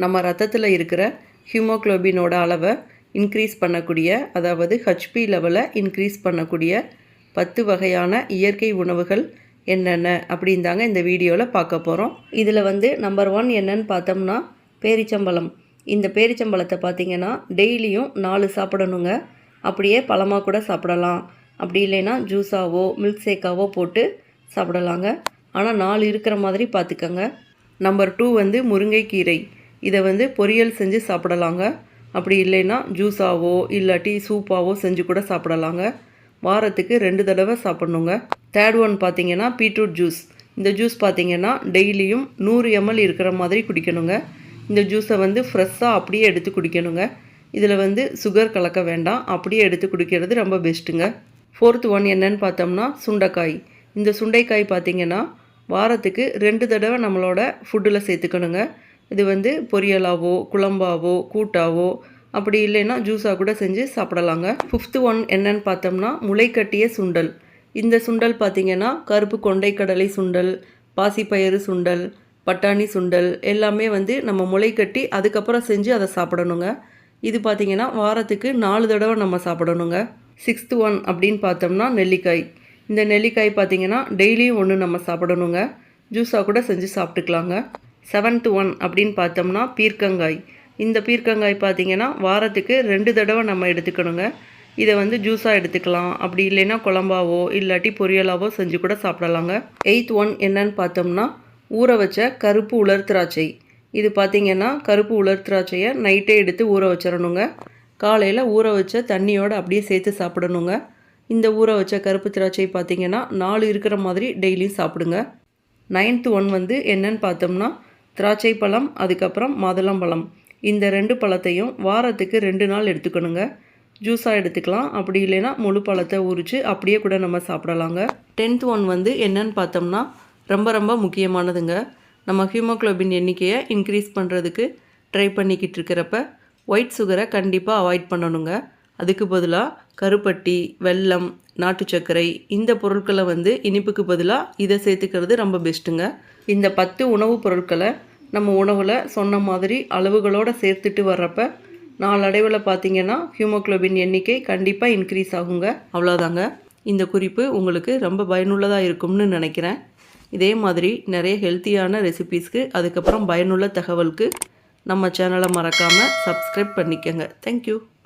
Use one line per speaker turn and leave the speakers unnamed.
நம்ம ரத்தத்தில் இருக்கிற ஹீமோக்ளோபினோட அளவை இன்க்ரீஸ் பண்ணக்கூடிய, அதாவது ஹெச்பி லெவலை இன்க்ரீஸ் பண்ணக்கூடிய 10 வகையான இயற்கை உணவுகள் என்னென்ன அப்படிந்தாங்க இந்த வீடியோவில் பார்க்க போகிறோம். இதில் நம்பர் 1 என்னன்னு பார்த்தோம்னா பேரிச்சம்பழம். இந்த பேரிச்சம்பழத்தை பார்த்திங்கன்னா டெய்லியும் 4 சாப்பிடணுங்க. அப்படியே பழமாக கூட சாப்பிடலாம், அப்படி இல்லைன்னா ஜூஸாவோ மில்க் ஷேக்காவோ போட்டு சாப்பிடலாங்க. ஆனால் 4 இருக்கிற மாதிரி பார்த்துக்கங்க. நம்பர் 2 முருங்கைக்கீரை. இதை பொரியல் செஞ்சு சாப்பிடலாங்க, அப்படி இல்லைன்னா ஜூஸாவோ இல்லாட்டி சூப்பாவோ செஞ்சு கூட சாப்பிடலாங்க. வாரத்துக்கு 2 தடவை சாப்பிட்ணுங்க. தேர்ட் ஒன் பார்த்திங்கன்னா பீட்ரூட் ஜூஸ். இந்த ஜூஸ் பார்த்திங்கன்னா டெய்லியும் 100 ml இருக்கிற மாதிரி குடிக்கணுங்க. இந்த ஜூஸை ஃப்ரெஷ்ஷாக அப்படியே எடுத்து குடிக்கணுங்க. இதில் சுகர் கலக்க வேண்டாம், அப்படியே எடுத்து குடிக்கிறது ரொம்ப பெஸ்ட்டுங்க. ஃபோர்த் ஒன் என்னன்னு பார்த்தோம்னா சுண்டைக்காய். இந்த சுண்டைக்காய் பார்த்திங்கன்னா வாரத்துக்கு 2 தடவை நம்மளோட ஃபுட்டில் சேர்த்துக்கணுங்க. இது பொரியலாவோ குழம்பாவோ கூட்டாவோ அப்படி இல்லைன்னா ஜூஸாக கூட செஞ்சு சாப்பிடலாங்க. ஃபிஃப்த்து ஒன் என்னன்னு பார்த்தோம்னா முளைக்கட்டிய சுண்டல். இந்த சுண்டல் பார்த்திங்கன்னா கருப்பு கொண்டைக்கடலை சுண்டல், பாசிப்பயிறு சுண்டல், பட்டாணி சுண்டல் எல்லாமே நம்ம முளைக்கட்டி அதுக்கப்புறம் செஞ்சு அதை சாப்பிடணுங்க. இது பார்த்திங்கன்னா வாரத்துக்கு 4 தடவை நம்ம சாப்பிடணுங்க. 6th ஒன் அப்படின்னு பார்த்தோம்னா நெல்லிக்காய். இந்த நெல்லிக்காய் பார்த்திங்கன்னா டெய்லியும் 1 நம்ம சாப்பிடணுங்க. ஜூஸாக கூட செஞ்சு சாப்பிட்டுக்கலாங்க. 7th ஒன் அப்படின்னு பார்த்தோம்னா பீர்க்கங்காய். இந்த பீர்க்கங்காய் பார்த்திங்கன்னா வாரத்துக்கு 2 தடவை நம்ம எடுத்துக்கணுங்க. இதை ஜூஸாக எடுத்துக்கலாம், அப்படி இல்லைன்னா குழம்பாவோ இல்லாட்டி பொரியலாவோ செஞ்சு கூட சாப்பிடலாங்க. 8th ஒன் என்னன்னு பார்த்தோம்னா ஊற வச்ச கருப்பு உலர் திராட்சை. இது பார்த்திங்கன்னா கருப்பு உலர் திராட்சையை நைட்டே எடுத்து ஊற வச்சிடணுங்க. காலையில் ஊற வச்ச தண்ணியோடு அப்படியே சேர்த்து சாப்பிடணுங்க. இந்த ஊற வச்ச கருப்பு திராட்சை பார்த்திங்கன்னா 4 இருக்கிற மாதிரி டெய்லியும் சாப்பிடுங்க. 9th ஒன் என்னன்னு பார்த்தோம்னா திராட்சை பழம், அதுக்கப்புறம் மாதுளம்பழம். இந்த 2 பழத்தையும் வாரத்துக்கு 2 நாள் எடுத்துக்கணுங்க. ஜூஸாக எடுத்துக்கலாம், அப்படி இல்லைன்னா முழு பழத்தை உரித்து அப்படியே கூட நம்ம சாப்பிடலாங்க. 10th ஒன் என்னன்னு பார்த்தோம்னா ரொம்ப ரொம்ப முக்கியமானதுங்க. நம்ம ஹீமோக்ளோபின் எண்ணிக்கையை இன்க்ரீஸ் பண்ணுறதுக்கு ட்ரை பண்ணிக்கிட்டு இருக்கிறப்ப ஒயிட் சுகரை கண்டிப்பாக அவாய்ட் பண்ணணுங்க. அதுக்கு பதிலாக கருப்பட்டி, வெல்லம், நாட்டு சர்க்கரை இந்த பொருட்களை இனிப்புக்கு பதிலாக இதை சேர்த்துக்கிறது ரொம்ப பெஸ்ட்டுங்க. இந்த 10 உணவுப் பொருட்களை நம்ம உணவில் சொன்ன மாதிரி அளவுகளோடு சேர்த்துட்டு வர்றப்ப நாளடைவில் பார்த்திங்கன்னா ஹீமோக்ளோபின் எண்ணிக்கை கண்டிப்பாக இன்க்ரீஸ் ஆகுங்க. அவ்வளோதாங்க. இந்த குறிப்பு உங்களுக்கு ரொம்ப பயனுள்ளதாக இருக்கும்னு நினைக்கிறேன். இதே மாதிரி நிறைய ஹெல்த்தியான ரெசிபீஸ்க்கு, அதுக்கப்புறம் பயனுள்ள தகவலுக்கு நம்ம சேனலை மறக்காமல் சப்ஸ்கிரைப் பண்ணிக்கங்க. தேங்க்யூ.